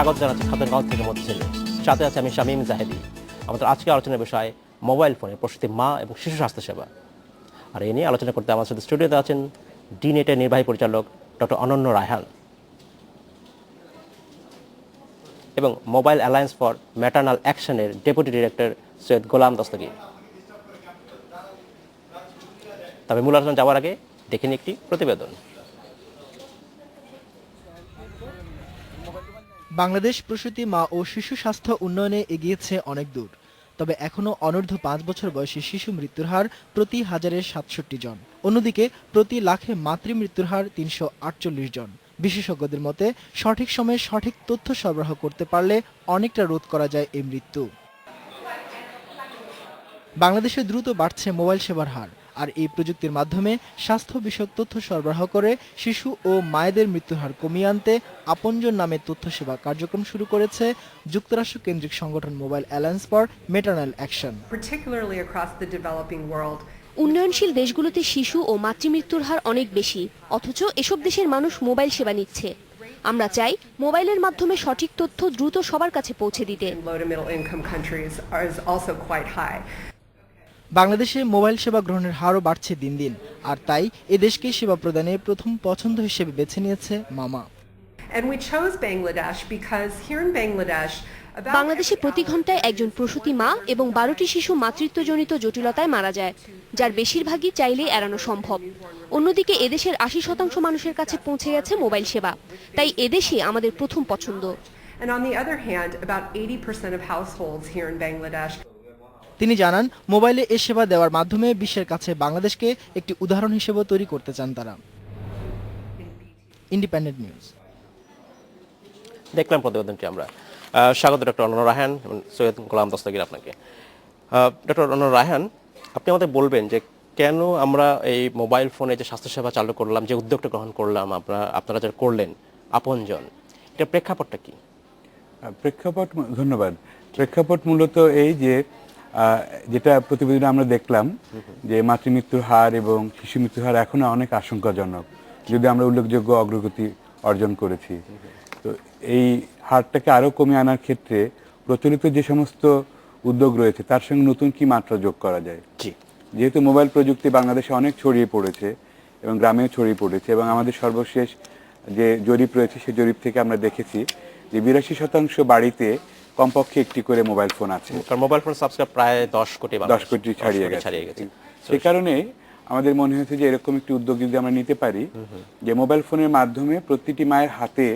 স্বাগত জানাচ্ছি খাদ্যগঞ্জ থেকে মধ্যে সাথে আছে আমি শামীম জাহেদি। আমাদের আজকে আলোচনার বিষয় মোবাইল ফোনে প্রসূতি মা এবং শিশু স্বাস্থ্যসেবা। আর এই নিয়ে আলোচনা করতে আমার সাথে স্টুডিওতে আছেন ডিনেটের নির্বাহী পরিচালক ডক্টর অনন্য রায়হান এবং মোবাইল অ্যালায়েন্স ফর ম্যাটার্নাল অ্যাকশনের ডেপুটি ডিরেক্টর সৈয়দ গোলাম দস্তগীর। তবে মূল আলোচনা যাওয়ার আগে দেখে নিই একটি প্রতিবেদন। বাংলাদেশ প্রসূতি মা ও শিশু স্বাস্থ্য উন্নয়নে এগিয়েছে অনেক দূর, তবে এখনও অনূর্ধ্ব 5 বছর বয়সী শিশু মৃত্যুর হার প্রতি হাজারে 67 জন। অন্যদিকে প্রতি লাখে মাতৃ মৃত্যুর হার 348 জন। বিশেষজ্ঞদের মতে সঠিক সময়ে সঠিক তথ্য সরবরাহ করতে পারলে অনেকটা রোধ করা যায় এই মৃত্যু। বাংলাদেশে দ্রুত বাড়ছে মোবাইল সেবার হার, আর এই প্রযুক্তির মাধ্যমে স্বাস্থ্য বিষয়ক তথ্য সরবরাহ করে শিশু ও মায়েদের মৃত্যুর হার কমিয়ে আনতে আপনজন নামে তথ্য সেবা কার্যক্রম শুরু করেছে যুক্তরাষ্ট্র কেন্দ্রিক সংগঠন mobile alliance for maternal action. উন্নয়নশীল দেশগুলোতে শিশু ও মাতৃমৃত্যুর হার অনেক বেশি, অথচ এসব দেশের মানুষ মোবাইল সেবা নিচ্ছে। আমরা চাই মোবাইলের মাধ্যমে সঠিক তথ্য দ্রুত সবার কাছে পৌঁছে দিতে। বাংলাদেশে মোবাইল সেবা গ্রহণের হারও বাড়ছে দিন দিন, আর তাই এদেশকে সেবা প্রদানে প্রথম পছন্দ হিসেবে বেছে নিয়েছে মামা। বাংলাদেশে প্রতি ঘন্টায় একজন প্রসূতি মা এবং 12টি শিশু মাতৃত্বজনিত জটিলতায় মারা যায়, যার বেশিরভাগই চাইলেই এড়ানো সম্ভব। অন্যদিকে এদেশের 80% মানুষের কাছে পৌঁছে গেছে মোবাইল সেবা, তাই এদেশই আমাদের প্রথম পছন্দ। তিনি জানান, মোবাইলে এ সেবা দেওয়ার মাধ্যমে বিশ্বের কাছে বাংলাদেশকে একটি উদাহরণ হিসেবে তৈরি করতে চান তারা। Independent news. দেখলাম প্রতিবেদনটি আমরা। স্বাগত ডক্টর অনন্য রায়হান, সৈয়দ গোলাম দস্তগীর আপনাকে। ডক্টর অনন্য রায়হান, আপনি আমাদের বলবেন যে কেন আমরা এই মোবাইল ফোনে যে স্বাস্থ্যসেবা চালু করলাম, যে উদ্যোগটা গ্রহণ করলাম, আপনারা যারা করলেন আপনজন, এটা প্রেক্ষাপটটা কি? ধন্যবাদ। প্রেক্ষাপট মূলত এই যে যেটা প্রতিবেদনে আমরা দেখলাম যে মাতৃমৃত্যুর হার এবং শিশু মৃত্যুর হার এখনো অনেক আশঙ্কাজনক, যদি আমরা উল্লেখযোগ্য অগ্রগতি অর্জন করেছি। তো এই হারটাকে আরও কমিয়ে আনার ক্ষেত্রে প্রচলিত যে সমস্ত উদ্যোগ রয়েছে তার সঙ্গে নতুন কি মাত্রা যোগ করা যায়। যেহেতু মোবাইল প্রযুক্তি বাংলাদেশে অনেক ছড়িয়ে পড়েছে এবং গ্রামেও ছড়িয়ে পড়েছে, এবং আমাদের সর্বশেষ যে জরিপ রয়েছে সেই জরিপ থেকে আমরা দেখেছি যে 82% বাড়িতে কমপক্ষে একটি করে মোবাইল ফোন আছে। মোবাইল ফোন সাবস্ক্রাইব প্রায় 10 কোটি ছাড়িয়ে গেছে। সেই কারণে আমাদের মনে হয়েছে যে এরকম একটি উদ্যোগ যদি আমরা নিতে পারি, যে মোবাইল ফোনের মাধ্যমে প্রতিটি মায়ের হাতে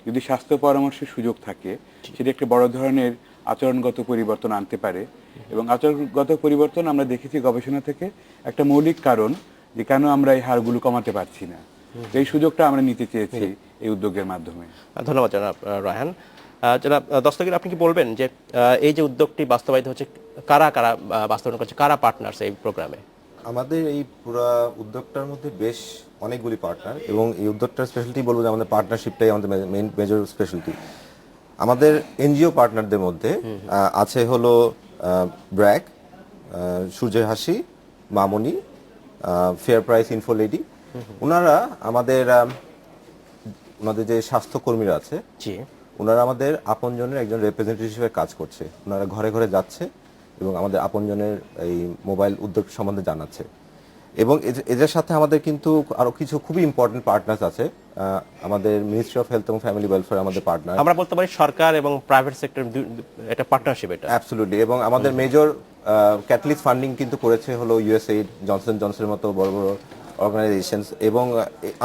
যদি স্বাস্থ্য পরামর্শের সুযোগ থাকে, সেটা একটা বড় ধরনের আচরণগত পরিবর্তন আনতে পারে। এবং আচরণগত পরিবর্তন আমরা দেখেছি গবেষণা থেকে একটা মৌলিক কারণ যে কেন আমরা এই হারগুলো কমাতে পারছি না। এই সুযোগটা আমরা নিতে চেয়েছি এই উদ্যোগের মাধ্যমে। ধন্যবাদ জনাব রায়হান। জনাব দস্তগীর, আপনি কি বলবেন যে এই যে উদ্যোগটি বাস্তবায়িত হচ্ছে, কারা কারা বাস্তবায়ন করছে, কারা পার্টনার্স এই প্রোগ্রামে? আমাদের এই পুরো উদ্যোগটার মধ্যে বেশ অনেকগুলি পার্টনার, এবং এই উদ্যোগটার স্পেশালিটি বলবো যে আমাদের পার্টনারশিপটাই আমাদের মেজর স্পেশালিটি। আমাদের এনজিও পার্টনারদের মধ্যে আছে হলো ব্র্যাক, সূর্যের হাসি, মামনি, ফেয়ার প্রাইস ইনফোলেডি। ওনারা আমাদের যে স্বাস্থ্যকর্মীরা আছে, ওনারা আমাদের আপনজনের একজন রিপ্রেজেন্টেটিভ হিসেবে কাজ করছে। ওনারা ঘরে ঘরে যাচ্ছে এবং আমাদের আপনজনের এই মোবাইল উদ্যোগ সম্বন্ধে জানাচ্ছে। এবং এদের সাথে আমাদের কিন্তু আরো কিছু খুবই ইম্পর্টেন্ট পার্টনার্স আছে। আমাদের মিনিস্ট্রি অফ হেলথ এবং ফ্যামিলি ওয়েলফেয়ার আমাদের পার্টনার। আমরা বলতে পারি সরকার এবং প্রাইভেট সেক্টর এটা পার্টনারশিপ, এটা অ্যাবসলিউটলি। এবং আমাদের মেজর ক্যাটালিস্ট ফান্ডিং কিন্তু করেছে হলো ইউএসএইড, জনসন জনসনের মতো বড় বড় অর্গানাইজেশনস। এবং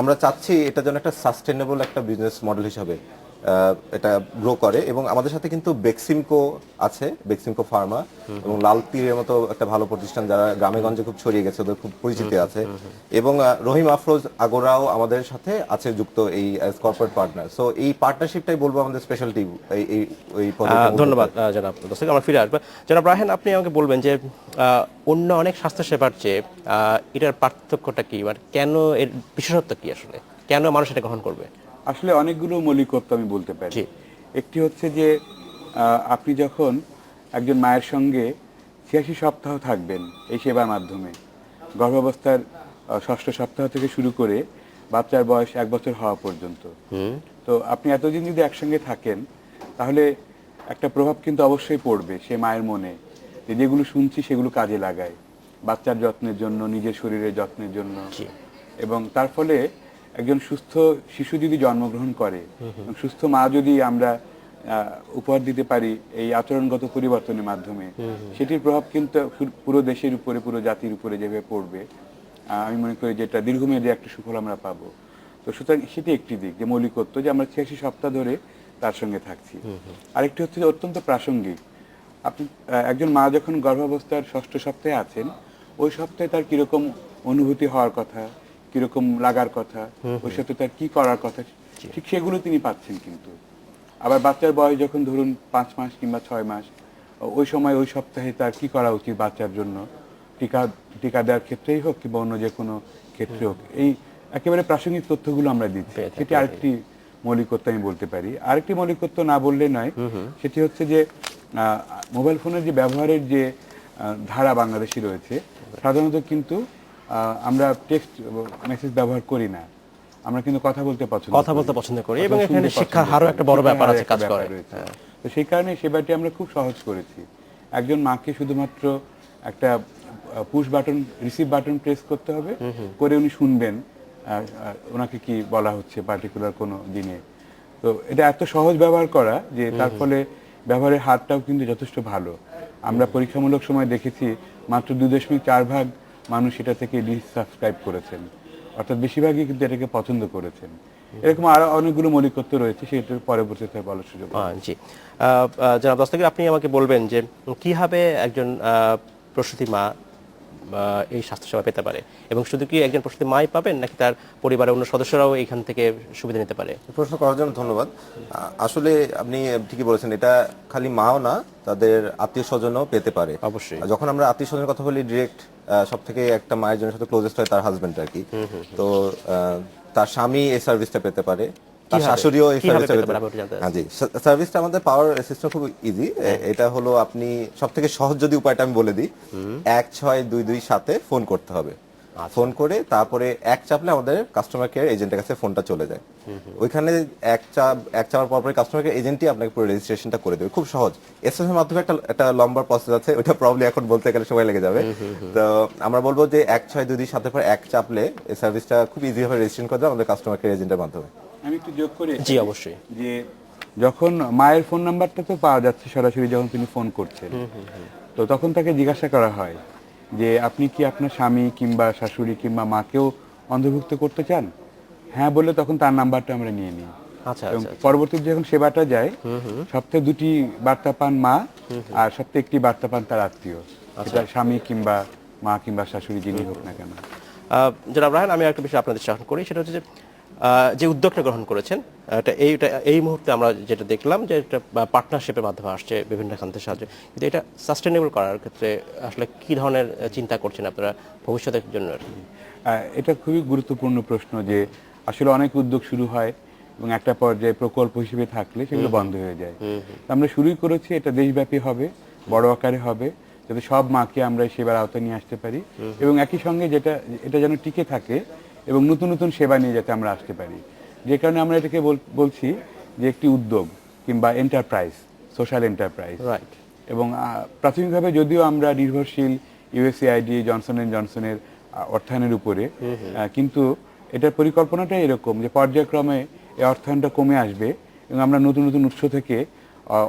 আমরা চাচ্ছি এটা যেন একটা সাস্টেনেবল একটা বিজনেস মডেল হিসাবে এটা গ্রো করে। এবং আমাদের সাথে কিন্তু বেক্সিমকো আছে, বেক্সিমকো ফার্মা, এবং লাল তীরের মতো একটা ভালো প্রতিষ্ঠান যারা গ্রামে গঞ্জে খুব ছড়িয়ে গেছে, ওদের খুব পরিচিতি আছে। এবং রহিম আফরোজ আগোরাও আমাদের সাথে আছে যুক্ত এই কর্পোরেট পার্টনার। সো এই পার্টনারশিপটাই বলবো আমাদের স্পেশালিটি। ধন্যবাদ জনাব দস্তগীর। আমরা ফিরে আসবো। জনাব রায়হান, আপনি আমাকে বলবেন যে অন্য অনেক স্বাস্থ্যসেবার চেয়ে এটার পার্থক্যটা কি, মানে কেন, এর বিশেষত্ব কি, আসলে কেন মানুষ এটা গ্রহণ করবে? আসলে অনেকগুলো মৌলিকত্ব আমি বলতে পারি। একটি হচ্ছে যে আপনি যখন একজন মায়ের সঙ্গে 86 সপ্তাহ থাকবেন এই সেবার মাধ্যমে, গর্ভাবস্থার 6ষ্ঠ সপ্তাহ থেকে শুরু করে বাচ্চার বয়স 1 বছর হওয়া পর্যন্ত, তো আপনি এতদিন যদি একসঙ্গে থাকেন তাহলে একটা প্রভাব কিন্তু অবশ্যই পড়বে সে মায়ের মনে, যে যেগুলো শুনছি সেগুলো কাজে লাগায় বাচ্চার যত্নের জন্য, নিজের শরীরের যত্নের জন্য। এবং তার ফলে একজন সুস্থ শিশু যদি জন্মগ্রহণ করে, সুস্থ মা যদি আমরা উপহার দিতে পারি এই আচরণগত পরিবর্তনের মাধ্যমে, সেটির প্রভাব কিন্তু পুরো দেশের উপরে, পুরো জাতির উপরে যেভাবে পড়বে, আমি মনে করি যে এটা দীর্ঘমেয়াদী একটা সুফল আমরা পাবো। তো সুতরাং সেটি একটি দিক, যে মৌলিকত্ব, যে আমরা 86 সপ্তাহ ধরে তার সঙ্গে থাকছি। আরেকটি হচ্ছে যে অত্যন্ত প্রাসঙ্গিক, আপনি একজন মা যখন গর্ভাবস্থার 6ষ্ঠ সপ্তাহে আছেন, ওই সপ্তাহে তার কিরকম অনুভূতি হওয়ার কথা, কিরকম লাগার কথা, ওই সপ্তাহে তার কি করার কথা, ঠিক সেগুলো তিনি পাচ্ছেন। কিন্তু আবার বাচ্চার বয়স যখন ধরুন 5 মাস কিংবা 6 মাস, ওই সময় ওই সপ্তাহে তার কি করা উচিত বাচ্চার জন্য, টিকা দেওয়ার ক্ষেত্রেই হোক কিংবা অন্য যে কোনো ক্ষেত্রে হোক, এই একেবারে প্রাসঙ্গিক তথ্যগুলো আমরা দিচ্ছি। সেটি আরেকটি মৌলিকত্ব আমি বলতে পারি। আরেকটি মৌলিকত্ব না বললে নয়, সেটি হচ্ছে যে মোবাইল ফোনের যে ব্যবহারের যে ধারা বাংলাদেশে রয়েছে, সাধারণত কিন্তু আমরা টেক্সট মেসেজ ব্যবহার করি না, আমরা কিন্তু কথা বলতে পছন্দ করি এবং এখানে শিক্ষার হারও একটা বড় ব্যাপার আছে, কাজ করে। তো সেই কারণে সেবাটি আমরা খুব সহজ করেছি। একজন মাকে শুধুমাত্র একটা push button, receive button press করতে হবে, করে উনি শুনবেন ওনাকে কি বলা হচ্ছে পার্টিকুলার কোনো দিনে। তো এটা এত সহজ ব্যবহার করা যে তার ফলে ব্যবহারের হারটাও কিন্তু যথেষ্ট ভালো। আমরা পরীক্ষামূলক সময় দেখেছি মাত্র 2.4 ভাগ মানুষ এটা থেকে ডিসাবস্ক্রাইব করেছেন, অর্থাৎ বেশিরভাগই কিন্তু এটাকে পছন্দ করেছেন। এরকম আরো অনেকগুলো মৌলিকত্ব রয়েছে, সেটার পরবর্তীতে বলার সুযোগ। জি, জনাব দস্তগীর, আপনি আমাকে বলবেন যে কিভাবে একজন প্রসূতি মা এই স্বাস্থ্যসেবা পেতে পারে, এবং শুধু কি একজন প্রসূতি মাই পাবেন নাকি তার পরিবারের অন্য সদস্যরাও এখান থেকে সুবিধা নিতে পারে? প্রশ্ন করার জন্য ধন্যবাদ। আসলে আপনি ঠিকই বলেছেন, এটা খালি মাও না, তাদের আত্মীয় স্বজনও পেতে পারে। অবশ্যই। যখন আমরা আত্মীয় স্বজনের কথা বলি, ডিরেক্ট সব থেকে একটা মায়ের জন্য সাথে ক্লোজেস্ট হয় তার হাজবেন্ড আর কি। তো তার স্বামী এই সার্ভিসটা পেতে পারে, তার শাশুড়িও এই সার্ভিসটা পেতে পারে। হ্যাঁ জি, সার্ভিসটা আমাদের পাওয়ার সিস্টেম খুব ইজি। এটা হলো, আপনি সব থেকে সহজ যদি উপায়টা আমি বলে দিই, 16227 ফোন করতে হবে। ফোন করে তারপরে এক চাপলে আমাদের কাস্টমার কেয়ার এজেন্টের কাছে ফোনটা চলে যায়। ওইখানে এক চাপার পর কাস্টমার কেয়ার এজেন্টই আপনাকে পুরো রেজিস্ট্রেশনটা করে দেবে। খুব সহজ। এসএমএস এর মাধ্যমে একটা লম্বা প্রসেস আছে, ওইটা প্রবলি এখন বলতে গেলে সময় লেগে যাবে। তো আমরা বলবো যে 16227 পর এক চাপলে এই সার্ভিসটা খুব ইজি ভাবে রেজিস্ট্রেশন করে দেয় আমাদের কাস্টমার কেয়ার এজেন্টের মাধ্যমে। আমি একটু যোগ করি। জি অবশ্যই। যে যখন মায়ের ফোন নাম্বারটা তো পাওয়া যাচ্ছে সরাসরি যখন তিনি ফোন করছেন, তো তখন তাকে জিজ্ঞাসা করা হয় যে আপনি কি আপনার স্বামী কিংবা শাশুড়ি কিংবা মাকেও অন্তর্ভুক্ত করতে চান? হ্যাঁ বললে তখন তার নাম্বারটা আমরা নিয়ে নিই। আচ্ছা, এবং পরবর্তীতে যখন সেবাটা যায়, সপ্তাহে 2টি বার্তা পান মা, আর সপ্তাহে 1টি বার্তা পান তার আত্মীয়, সেটা স্বামী কিংবা মা কিংবা শাশুড়ি যিনি হোক না কেন। জনাব রায়হান, আমি একটা বিষয় আপনাদের সাহায্য করি, সেটা হচ্ছে যে উদ্যোগটা গ্রহণ করেছেন, এই মুহূর্তে আমরা যেটা দেখলাম যে এটা পার্টনারশিপের মাধ্যমে আসছে বিভিন্ন খান্তের সাহায্যে, কিন্তু এটা সাস্টেনেবল করার ক্ষেত্রে আসলে কি ধরনের চিন্তা করছেন আপনারা ভবিষ্যতের জন্য? এটা খুবই গুরুত্বপূর্ণ প্রশ্ন, যে আসলে অনেক উদ্যোগ শুরু হয় এবং একটা পর্যায়ে প্রকল্প হিসেবে থাকলে সেগুলো বন্ধ হয়ে যায়। আমরা শুরুই করেছি, এটা দেশব্যাপী হবে, বড় আকারে হবে, যাতে সব মাকে আমরা এই সেবার আওতায় নিয়ে আসতে পারি, এবং একই সঙ্গে এটা যেন টিকে থাকে এবং নতুন নতুন সেবা নিয়ে যাতে আমরা আসতে পারি। যে কারণে আমরা এটাকে বলছি যে একটি উদ্যোগ কিংবা এন্টারপ্রাইজ, সোশ্যাল এন্টারপ্রাইজ। রাইট। এবং প্রাথমিকভাবে যদিও আমরা নির্ভরশীল ইউএসএআইডি, জনসন এন্ড জনসনের অর্থায়নের উপরে, কিন্তু এটার পরিকল্পনাটাই এরকম যে পর্যায়ক্রমে এই অর্থায়নটা কমে আসবে এবং আমরা নতুন নতুন উৎস থেকে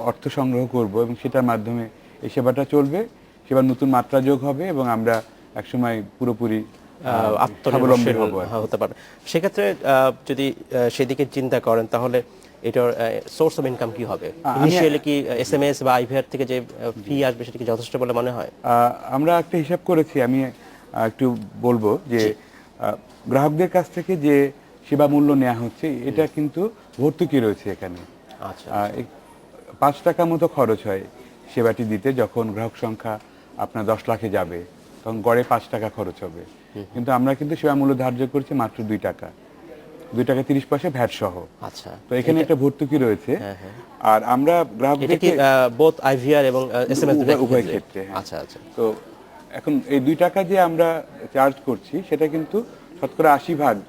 অর্থ সংগ্রহ করব এবং সেটার মাধ্যমে এই সেবাটা চলবে, সেবার নতুন মাত্রা যোগ হবে এবং আমরা একসময় পুরোপুরি আত্মনির্ভরশীল হতে পারবে। সেক্ষেত্রে যদি সেদিকে চিন্তা করেন, তাহলে এটার সোর্স অফ ইনকাম কি হবে? ইনিশিয়ালি কি এসএমএস বা আইভিআর থেকে যে ফি আসবে সেটা কি যথেষ্ট বলে মনে হয়? আমরা একটা হিসাব করেছি, আমি একটু বলবো যে গ্রাহকদের কাছ থেকে যে সেবা মূল্য নেওয়া হচ্ছে, এটা কিন্তু ভর্তুকি রয়েছে এখানে। আচ্ছা, 5 টাকা মতো খরচ হয় সেবাটি দিতে। যখন গ্রাহক সংখ্যা আপনার 10 লাখে যাবে তখন গড়ে 5 টাকা খরচ হবে, কিন্তু আমরা কিন্তু সেবা মূল্য ধার্য করছি মাত্র 2 টাকা, 2 টাকা 30 পয়সা ভ্যাট সহ। আচ্ছা, তো এখানে একটা ভর্তুকি রয়েছে। আর আমরা গ্রাহকদেরকে বোথ আইভিআর এবং এসএমএস উভয় ক্ষেত্রে। আচ্ছা আচ্ছা। তো এখন এই 2 টাকা যে আমরা চার্জ করছি, সেটা কিন্তু শতকরা 80%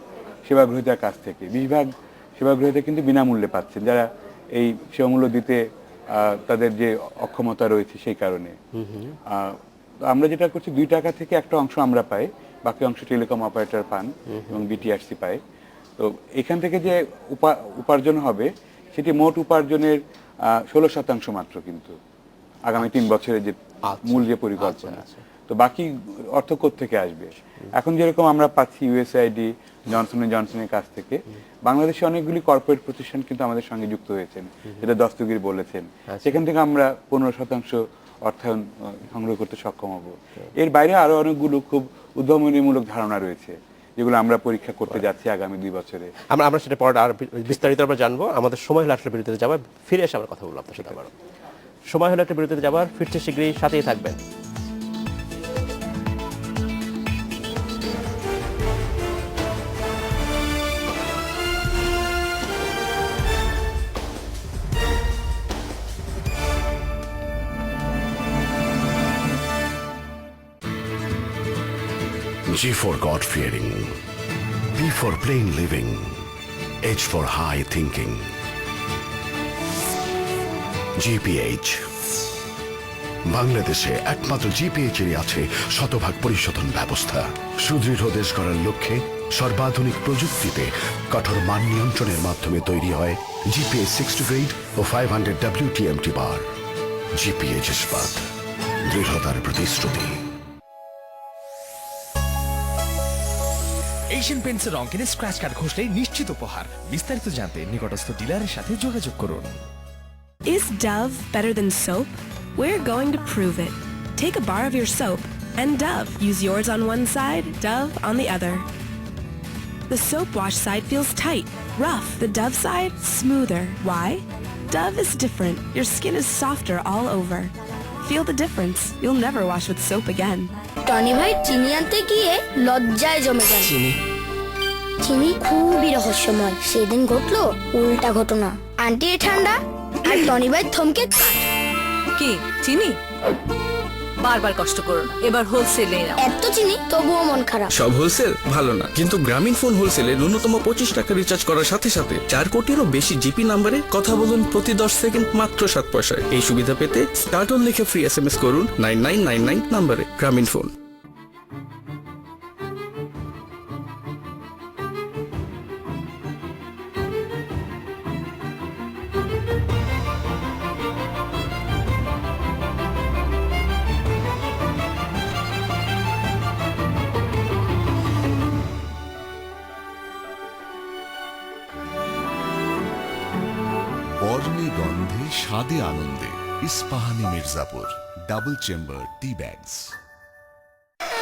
সেবা গ্রহীতার কাছ থেকে, 20% সেবা গ্রহীতা কিন্তু বিনামূল্যে পাচ্ছেন, যারা এই সেবা মূল্য দিতে তাদের যে অক্ষমতা রয়েছে সেই কারণে। তো আমরা যেটা করছি 2 টাকা থেকে একটা অংশ আমরা পাই, বাকি অংশ টেলিকম অপারেটর পান এবং বিটিআরসি পায়। তো এখান থেকে যে উপার্জন হবে সেটি মোট উপার্জনের 16% মাত্র, কিন্তু আগামী 3 বছরের যে মূল যে পরিকল্পনা। তো বাকি অর্থ থেকে আসবে? এখন যেরকম আমরা পাচ্ছি ইউএসআইডি, জনসন এন্ড জনসনের কাছ থেকে, বাংলাদেশে অনেকগুলি কর্পোরেট প্রতিষ্ঠান কিন্তু আমাদের সঙ্গে যুক্ত হয়েছেন, যেটা দস্তগীর বলেছেন। সেখান থেকে আমরা 15% অর্থায়ন সংগ্রহ করতে সক্ষম হব। এর বাইরে আরো অনেকগুলো খুব উদ্ভাবনীমূলক ধারণা রয়েছে, যেগুলো আমরা পরীক্ষা করতে যাচ্ছি আগামী 2 বছরে। আমরা সেটা পরে আর বিস্তারিত আমরা জানবো। আমাদের সময় হলো একটা বিরতিতে যাবার, ফিরে এসে আমরা কথা বলবো আপনার সাথে আবারও। সময় হলো একটা বিরতিতে যাবার, ফিরতে শীঘ্রই, সাথেই থাকবেন। G for God-fearing, P for plain living, H for high thinking. GPH বাংলাদেশে একমাত্র জিপিএইচ-এরই আছে শতভাগ পরিশোধন ব্যবস্থা। সুদৃঢ় দেশ গড়ার লক্ষ্যে সর্বাধুনিক প্রযুক্তিতে কঠোর মান নিয়ন্ত্রণের মাধ্যমে তৈরি হয় জিপিএইচ 60 গ্রেড ও 500 WTMT বার। জিপিএইচ ইস্পাত, দৃঢ়তার প্রতিশ্রুতি। এশিয়ান পেইন্টসের রং কিনে স্ক্র্যাচ কার্ড ঘষলেই নিশ্চিত উপহার। বিস্তারিত জানতে নিকটস্থ ডিলারের সাথে যোগাযোগ করুন। Is Dove better than soap? We're going to prove it. Take a bar of your soap and Dove. Use yours on one side, Dove on the other. The soap wash side feels tight, rough. The Dove side, smoother. Why? Dove is different. Your skin is softer all over. Feel the difference. You'll never wash with soap again. Tony ভাই চিনি আনতে গিয়ে লজ্জায় জমে যান। চিনি খুবই রহস্যময়। সেদিন ঘটলো উল্টা ঘটনা। আন্টি ঠান্ডা আর টনি ভাই থমকে কাট। কি চিনি? বারবার কষ্ট করো না, এবার হোলসেলে নাও। এত চিনি তবুও মন খারাপ। সব হোলসেল ভালো না, কিন্তু গ্রামীণ ফোন হোলসেলে ন্যূনতম 25 টাকা রিচার্জ করার সাথে সাথে 4 কোটিরও বেশি জিপি নাম্বারে কথা বলুন প্রতি 10 সেকেন্ড মাত্র 7 পয়সায়। এই সুবিধা পেতে স্টার্ট অন লিখে ফ্রি SMS করুন 9999 নাম্বারে। গ্রামীণ ফোন। বর্ণে গন্ধে স্বাদে আনন্দে ইস্পাহানি মির্জাপুর ডাবল চেম্বার টি ব্যাগস।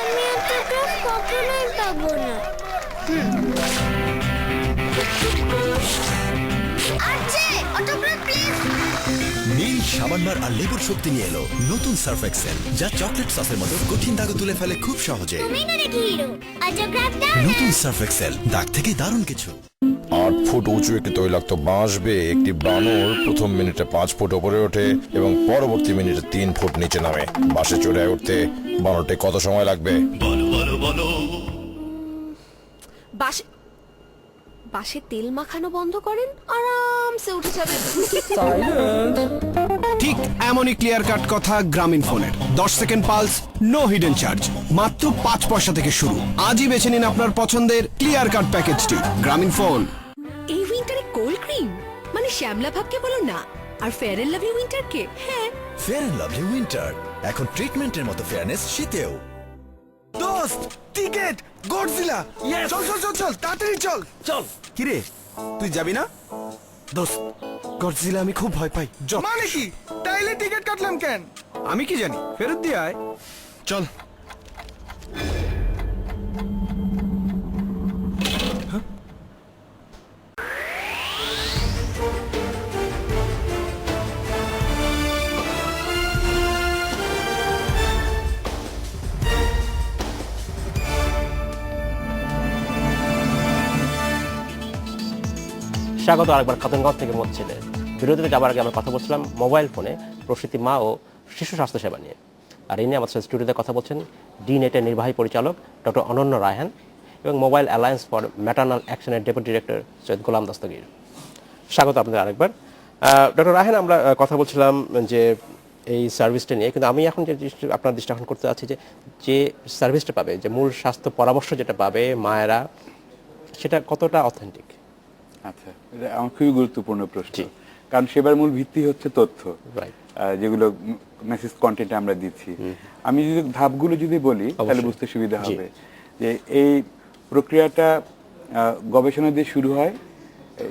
আমি অটোগ্রাফ কখনোই পাবো না। আচ্ছা অটোগ্রাফ প্লিজ। নীল সাবানবার আর লেবুর শক্তি নিয়ে এলো নতুন সার্ফ এক্সেল, যা চকলেট সসের মতো কঠিন দাগ তুলে ফেলে খুব সহজে। তুমি না নাকি হিরো? অটোগ্রাফ দাও। নতুন সার্ফ এক্সেল, দাগ থেকে দারুণ কিছু। 8 ফুট উঁচু একটি তৈলাক্ত বাঁশ বেয়ে একটি বানর প্রথম মিনিটে 5 ফুট উপরে ওঠে এবং পরবর্তী মিনিটে 3 ফুট নিচে নামে। বাসে চড়ে উঠতে বানরটি কত সময় লাগবে? বলো বলো বলো। বাসে তেল মাখানো বন্ধ করেন, আরামসে উঠে যাবেন। ঠিক এমনই ক্লিয়ার কাট কথা গ্রামীণ ফোনের। 10 second pulse, no hidden charge, মাত্র 5 পয়সা থেকে শুরু। আজই বেছে নিন আপনার পছন্দের ক্লিয়ার কাট প্যাকেজটি। গ্রামীণ ফোন। এই উইন্টারে কোল্ড ক্রিম মানে শ্যামলা ভাবকে বলো না, আর ফেয়ার এন্ড লাভলি উইন্টার কে। হ্যাঁ, ফেয়ার এন্ড লাভলি উইন্টার এখন ট্রিটমেন্টের মতো ফেয়ারনেস শীতেও। দোস্ত টিকেট গডজিলা। চল চল চল চল তাড়াতাড়ি চল চল। কি রে তুই যাবি না? দোস্ত গডজিলা আমি খুব ভয় পাই। মানে কি? তাইলে টিকিট কাটলাম কেন? আমি কি জানি, ফেরত দিয়ে আয়। চল। স্বাগত আরেকবার খাতুনগঞ্জ থেকে মচ্ছিলে। বিরতিতে যাবার আগে আমরা কথা বলছিলাম মোবাইল ফোনে প্রসূতি মা ও শিশু স্বাস্থ্য সেবা নিয়ে। আর এই নিয়ে আমাদের সাথে স্টুডিওতে কথা বলছেন ডি-নেটের নির্বাহী পরিচালক ডক্টর অনন্য রায়হান এবং মোবাইল অ্যালায়েন্স ফর ম্যাটার্নাল অ্যাকশনের ডেপুটি ডিরেক্টর সৈয়দ গোলাম দস্তগীর। স্বাগত আপনাদের আরেকবার। ডক্টর রায়হান, আমরা কথা বলছিলাম যে এই সার্ভিসটা নিয়ে, কিন্তু আমি এখন যে আপনার দৃষ্টি আকর্ষণ করতে চাচ্ছি যে সার্ভিসটা পাবে, যে মূল স্বাস্থ্য পরামর্শ যেটা পাবে মায়েরা, সেটা কতটা অথেন্টিক? আচ্ছা, এটা আমার খুবই গুরুত্বপূর্ণ প্রশ্ন, কারণ সেবার মূল ভিত্তি হচ্ছে তথ্য, যেগুলো মেসেজ কন্টেন্টে আমরা দিচ্ছি। আমি যদি ধাপগুলো যদি বলি তাহলে বুঝতে সুবিধা হবে যে এই প্রক্রিয়াটা গবেষণা দিয়ে শুরু হয়,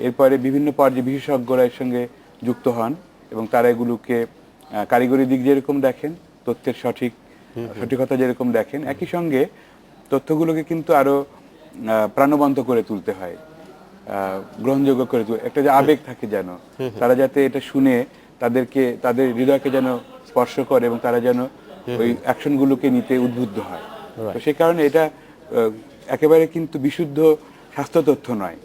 এরপরে বিভিন্ন পর্যায়ে বিশেষজ্ঞরা এর সঙ্গে যুক্ত হন এবং তারা এগুলোকে কারিগরি দিক যেরকম দেখেন, তথ্যের সঠিকতা যেরকম দেখেন, একই সঙ্গে তথ্যগুলোকে কিন্তু আরো প্রাণবন্ত করে তুলতে হয়, গ্রহণযোগ্য করে তুলতে, একটা যে আবেগ থাকে যেন, তারা যাতে এটা শুনে তাদের হৃদয়কে যেন স্পর্শ করে এবং তারা যেন ওই অ্যাকশনগুলোকে নিতে উদ্বুদ্ধ হয়। তো সেই কারণে এটা একেবারে কিন্তু বিশুদ্ধ স্বাস্থ্য তথ্য নয়।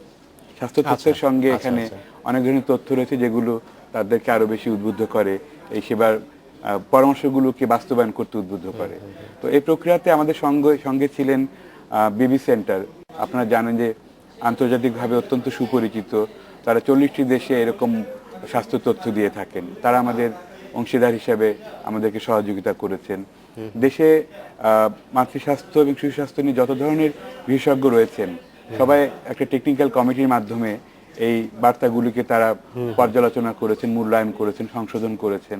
স্বাস্থ্য তথ্যের সঙ্গে এখানে অনেক ধরনের তথ্য রয়েছে যেগুলো তাদেরকে আরো বেশি উদ্বুদ্ধ করে, এই সেবার পরামর্শগুলোকে বাস্তবায়ন করতে উদ্বুদ্ধ করে। তো এই প্রক্রিয়াতে আমাদের সঙ্গে ছিলেন বেবি সেন্টার। আপনারা জানেন যে আন্তর্জাতিকভাবে অত্যন্ত সুপরিচিত, তারা 40টি দেশে এরকম স্বাস্থ্য তথ্য দিয়ে থাকেন। তারা আমাদের অংশীদার হিসেবে আমাদেরকে সহযোগিতা করেছেন। দেশে মাতৃস্বাস্থ্য এবং শিশু স্বাস্থ্য নিয়ে যত ধরনের বিশেষজ্ঞ রয়েছেন, সবাই একটা টেকনিক্যাল কমিটির মাধ্যমে এই বার্তাগুলিকে তারা পর্যালোচনা করেছেন, মূল্যায়ন করেছেন, সংশোধন করেছেন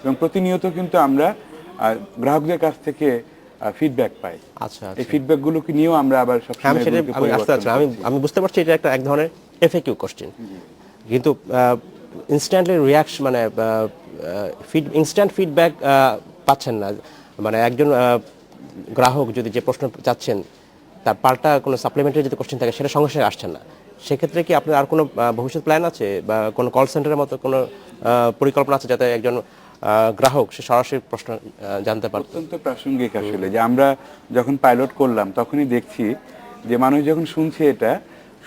এবং প্রতিনিয়ত কিন্তু আমরা গ্রাহকদের কাছ থেকে ফিডব্যাক পাই। আচ্ছা, এই ফিডব্যাকগুলোকে নিয়েও আমরা আবার আমি বুঝতে পারছি এটা এক ধরনের এফএকিউ কোশ্চেন, কিন্তু ইনস্ট্যান্টলি রিয়াকশন মানে ইনস্ট্যান্ট ফিডব্যাক পাচ্ছেন না। মানে একজন গ্রাহক যদি যে প্রশ্ন চাচ্ছেন তার পাল্টা কোনো সাপ্লিমেন্টারি যদি কোশ্চেন থাকে সেটা সঙ্গে সঙ্গে আসছেন না, সেক্ষেত্রে কি আপনার আর কোনো ভবিষ্যৎ প্ল্যান আছে বা কোনো কল সেন্টারের মতো কোনো পরিকল্পনা আছে যাতে একজন গ্রাহক সে সরাসরি প্রশ্ন জানতে পারে? অত্যন্ত প্রাসঙ্গিক আসলে, যে আমরা যখন পাইলট করলাম তখনই দেখছি যে মানুষ যখন শুনছে এটা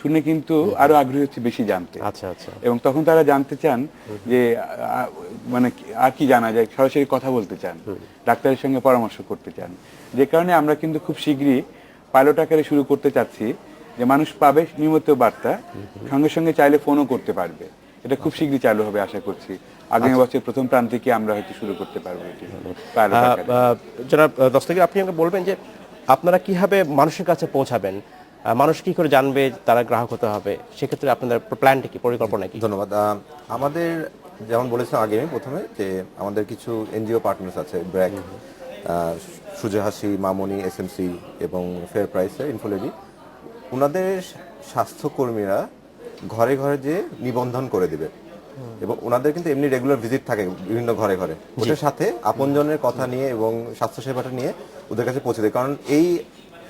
শুনে কিন্তু আরো আগ্রহী হচ্ছে বেশি জানতে। আচ্ছা আচ্ছা। এবং তখন তারা জানতে চান যে মানে আর কি জানা যায়, সরাসরি কথা বলতে চান, ডাক্তারের সঙ্গে পরামর্শ করতে চান। যে কারণে আমরা কিন্তু খুব শীঘ্রই পাইলট আকারে শুরু করতে চাচ্ছি, যে মানুষ পাবে নিয়মিত বার্তা, সঙ্গে সঙ্গে চাইলে ফোনও করতে পারবে। এটা খুব শীঘ্রই চালু হবে আশা করছি, আগামী বছর প্রথম প্রান্তিকে আমরা হয়তো শুরু করতে পারবো। যারা দস্তগীর, আপনি আমাকে বলবেন যে আপনারা কিভাবে মানুষের কাছে পৌঁছাবেন, মানুষ কি করে জানবে তারা গ্রাহক হতে হবে, সেক্ষেত্রে আপনাদের প্ল্যানটা কি, পরিকল্পনা কি? ধন্যবাদ। আমাদের যেমন বলেছিলাম আগে আমি প্রথমে, যে আমাদের কিছু এনজিও পার্টনার্স আছে, ব্র্যাক, সুজয় হাসি, মামনি, এসএমসি এবং ফেয়ার প্রাইসের ইনফোলেডি। ওনাদের স্বাস্থ্যকর্মীরা ঘরে ঘরে যে নিবন্ধন করে দিবে এবং ওনাদের কিন্তু এমনি রেগুলার ভিজিট থাকে বিভিন্ন ঘরে ঘরে, ওদের সাথে আপনজনের কথা নিয়ে এবং স্বাস্থ্যসেবাটা নিয়ে ওদের কাছে পৌঁছে দেয়। কারণ এই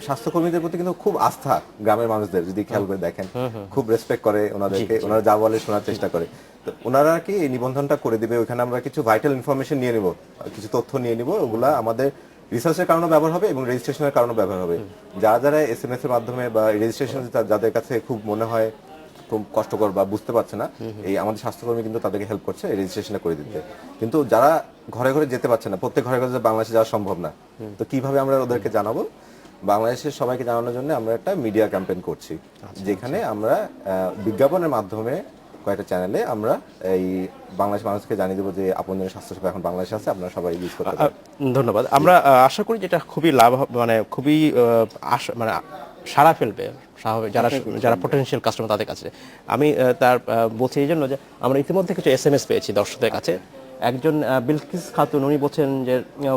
স্বাস্থ্যকর্মীদের প্রতি কিন্তু খুব আস্থা গ্রামের মানুষদের, যদি খেয়াল করে দেখেন, খুব রেসপেক্ট করে ওনাদেরকে, ওনারা যা বলে শোনার চেষ্টা করে। তো ওনারা কি এই নিবন্ধনটা করে দিবে, ওইখানে আমরা কিছু ভাইটাল ইনফরমেশন নিয়ে নিব, কিছু তথ্য নিয়ে নিব, ওগুলা আমাদের রিসার্চের কারণে ব্যবহার হবে এবং রেজিস্ট্রেশনের কারণে ব্যবহার হবে। যারা এসএমএস এর মাধ্যমে বা রেজিস্ট্রেশন যাদের কাছে খুব মনে হয় খুব কষ্টকর বা বুঝতে পারছে না, এই আমাদের স্বাস্থ্যকর্মী কিন্তু তাদেরকে হেল্প করছে রেজিস্ট্রেশনটা করে দিতে। কিন্তু যারা ঘরে ঘরে যেতে পারছে না, প্রত্যেক ঘরে ঘরে বাংলাদেশে যাওয়া সম্ভব না, তো কিভাবে আমরা ওদেরকে জানাবো? বাংলাদেশের সবাইকে জানানোর জন্য আমরা একটা মিডিয়া ক্যাম্পেইন করছি, যেখানে আমরা বিজ্ঞাপনের মাধ্যমে কয়েকটা চ্যানেলে আমরা এই বাংলাদেশ মানুষকে জানিয়ে দেবো যে আপনজনের স্বাস্থ্যসেবা এখন বাংলাদেশে আছে, আপনারা সবাই ইউজ করতে পারেন। ধন্যবাদ। আমরা আশা করি যেটা খুবই লাভ, মানে খুবই মানে সাড়া ফেলবে যারা পটেনশিয়াল কাস্টমার তাদের কাছে। আমি তার বলছি এই জন্য যে আমরা ইতিমধ্যে কিছু এসএমএস পেয়েছি দর্শকদের কাছে। একজন বিলকিস খাতুন, উনি বলছেন যে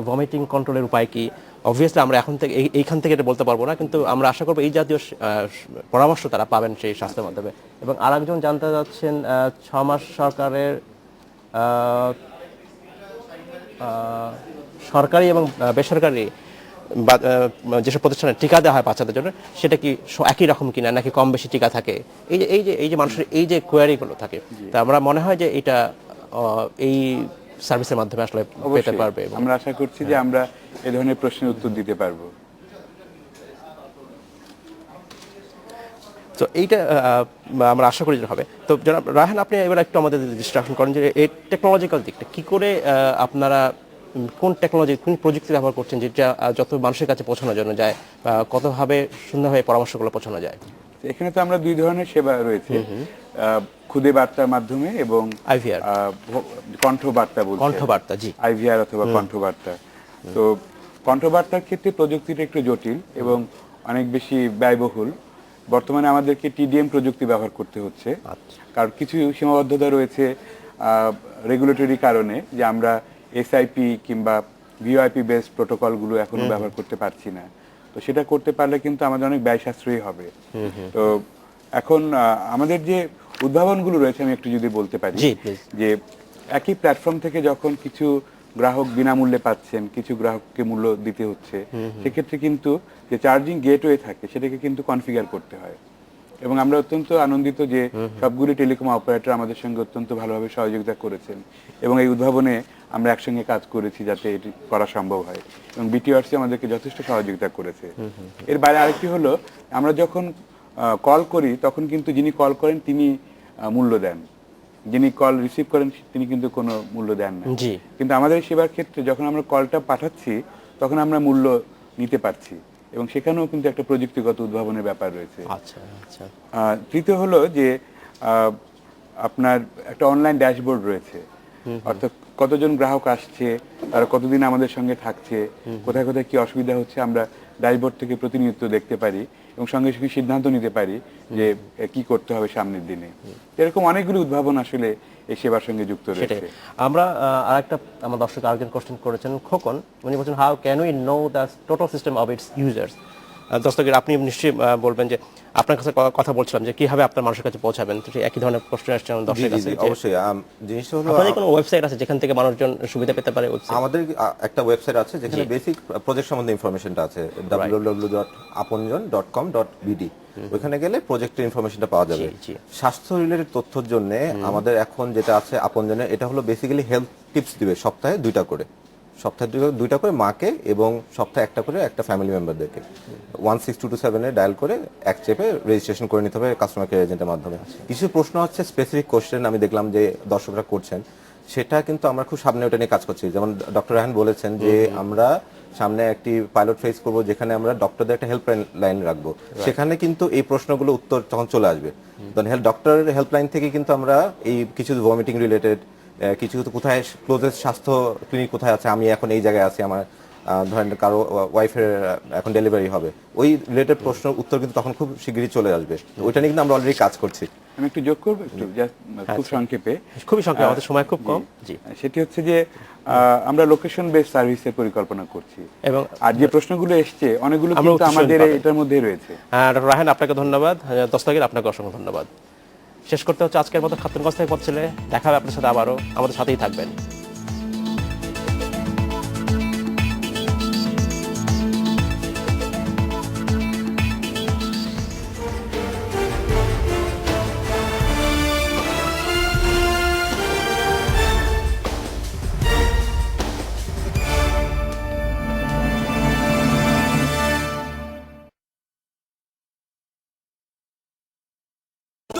ভমিটিং কন্ট্রোলের উপায় কি। অবভিয়াসলি আমরা এখন থেকে এইখান থেকে এটা বলতে পারবো না, কিন্তু আমরা আশা করবো এই জাতীয় পরামর্শ তারা পাবেন সেই স্বাস্থ্যের মাধ্যমে। এবং আরেকজন জানতে যাচ্ছেন 6 মাস সরকারের সরকারি এবং বেসরকারি যেসব প্রতিষ্ঠানে টিকা দেওয়া হয় বাচ্চাদের জন্য, সেটা কি একই রকম কিনা, নাকি কম বেশি টিকা থাকে, এই যে মানুষের এই যে কোয়ারিগুলো থাকে, তা আমরা মনে হয় যে এটা এই সার্ভিসের মাধ্যমে আসলে পেতে পারবে। আমরা আশা করছি যে আমরা এই ধরনের প্রশ্নের উত্তর দিতে পারবো। তো এইটা আমরা আশা করি হবে। তো জনাব রায়হান, আপনি এবার একটু আমাদের ডিসট্রাকশন করেন যে এই টেকনোলজিক্যাল দিকটা কি করে আপনারা কোন টেকনোলজি, কোন প্রযুক্তি ব্যবহার করছেন যেটা যত মানুষের কাছে পৌঁছানোর জন্য যায়, কতভাবে সুন্দরভাবে পরামর্শগুলো পৌঁছানো যায়? এখানে তো আমরা দুই ধরনের সেবা রয়েছে, খুদে বার্তার মাধ্যমে এবং IVR কণ্ঠ বার্তা বলছি, কণ্ঠবার্তা, জি IVR অথবা কণ্ঠবার্তা। তো কণ্ঠবার্তার ক্ষেত্রে প্রযুক্তিটা একটু জটিল এবং অনেক বেশি ব্যয়বহুল। বর্তমানে আমাদেরকে TDM প্রযুক্তি ব্যবহার করতে হচ্ছে, কারণ কিছু সীমাবদ্ধতা রয়েছে রেগুলেটরি কারণে, যে আমরা SIP কিংবা VoIP বেসড প্রোটোকলগুলো এখনো ব্যবহার করতে পারছি না। তো সেটা করতে পারলে কিন্তু আমাদের অনেক ব্যয় সাশ্রয়ী হবে। তো এখন আমাদের যে উদ্ভাবনগুলো রয়েছে আমি একটু যদি বলতে পারি, যে একই প্ল্যাটফর্ম থেকে যখন কিছু গ্রাহক বিনামূল্যে পাচ্ছেন, কিছু গ্রাহককে মূল্য দিতে হচ্ছে, সেক্ষেত্রে কিন্তু যে চার্জিং গেটওয়ে থাকে সেটাকে কিন্তু কনফিগার করতে হয়। এবং আমরা অত্যন্ত আনন্দিত যে সবগুলি টেলিকম অপারেটর আমাদের সঙ্গে অত্যন্ত ভালোভাবে সহযোগিতা করেছেন এবং এই উদ্ভাবনে আমরা একসঙ্গে কাজ করেছি যাতে এটি করা সম্ভব হয়, এবং BTRC আমাদেরকে যথেষ্ট সহযোগিতা করেছে। এর বাইরে আরেকটি হলো, আমরা যখন কল করি তখন কিন্তু যিনি কল করেন তিনি মূল্য দেন, যিনি কল রিসিভ করেন তিনি কিন্তু কোনো মূল্য দেন না। কিন্তু আমাদের সেবার ক্ষেত্রে যখন আমরা কলটা পাঠাচ্ছি তখন আমরা মূল্য নিতে পারছি, এবং সেখানেও কিন্তু একটা প্রযুক্তিগত উদ্ভাবনের ব্যাপার রয়েছে। তৃতীয় হলো যে আপনার একটা অনলাইন ড্যাশবোর্ড রয়েছে, অর্থাৎ কতজন গ্রাহক আসছে, তারা কতদিন আমাদের সঙ্গে থাকছে, কোথায় কোথায় কি অসুবিধা হচ্ছে আমরা ড্যাশবোর্ড থেকে প্রতিনিয়ত দেখতে পারি এবং সঙ্গে সঙ্গে সিদ্ধান্ত নিতে পারি যে কি করতে হবে সামনের দিনে। এরকম অনেকগুলো উদ্ভাবন আসলে এই সেবার সঙ্গে যুক্ত রয়েছে। আমরা আরেকটা আমার দর্শক আরেকজন কোশ্চেন করেছেন, খোকন, উনি বলছেন how can we know the total system of its users. দর্শকের আপনি নিশ্চয়ই বলবেন যে আপনার কাছে কথা বলছিলাম যে কিভাবে আপনার মানুষের কাছে পৌঁছাবেন, তো একই ধরনের প্রশ্ন আসছে আমাদের দর্শকের কাছে। অবশ্যই জিনিসটা হলো, আপনাদের কোনো ওয়েবসাইট আছে যেখান থেকে মানুষজন সুবিধা পেতে পারে? আমাদের একটা ওয়েবসাইট আছে যেখানে বেসিক প্রজেক্ট সম্বন্ধে ইনফরমেশনটা আছে, www.aponjon.com.bd। ওখানে গেলে প্রজেক্টের ইনফরমেশনটা পাওয়া যাবে। স্বাস্থ্য রিলেটেড তথ্যের জন্য আমাদের এখন যেটা আছে আপনজনে, এটা হলো বেসিক্যালি হেলথ টিপস দিবে সপ্তাহে দুইটা করে মাকে এবং সপ্তাহে একটা করে একটা ফ্যামিলি মেম্বারদেরকে 16227 ডায়াল করে এক চেপে রেজিস্ট্রেশন করে নিতে হবে কাস্টমার কেয়ার এজেন্টের মাধ্যমে। কিছু প্রশ্ন হচ্ছে স্পেসিফিক কোশ্চেন আমি দেখলাম যে দর্শকরা করছেন, সেটা কিন্তু আমরা খুব সামনে ওটা নিয়ে কাজ করছি। যেমন ডক্টর রায়হান বলেছেন যে আমরা সামনে একটি পাইলট ফেজ করব যেখানে আমরা ডক্টরদের একটা হেল্পলাইন রাখবো, সেখানে কিন্তু এই প্রশ্নগুলো উত্তর তখন চলে আসবে। ডক্টরের হেল্পলাইন থেকে কিন্তু আমরা এই কিছু ভমিটিং রিলেটেড কিছু কোথায় ক্লোজেস্ট স্বাস্থ্য ক্লিনিক কোথায় আছে, আমি এখন এই জায়গায় আছি, আমার ধরেন কারো ওয়াইফের এখন ডেলিভারি হবে, ওই রিলেটেড প্রশ্ন উত্তর কিন্তু তখন খুব শীঘ্রই চলে আসবে। ওইটা নিয়ে কিন্তু আমরা অলরেডি কাজ করছি। আমি একটু যোগ করবো, একটু খুব সংক্ষেপে, আমাদের সময় খুব কম। সেটি হচ্ছে যে আমরা লোকেশন বেসড সার্ভিসের পরিকল্পনা করছি, এবং আর যে প্রশ্নগুলো এসছে অনেকগুলো কিন্তু আমাদের এটার মধ্যেই রয়েছে। ডক্টর রায়হান, আপনাকে ধন্যবাদ। দস্তগীর, আপনাকে অসংখ্য ধন্যবাদ। শেষ করতে হচ্ছে আজকের মতো খাতুনগঞ্জ থেকে পথ ছেলে। দেখা হবে আপনার সাথে আবারও, আমাদের সাথেই থাকবেন।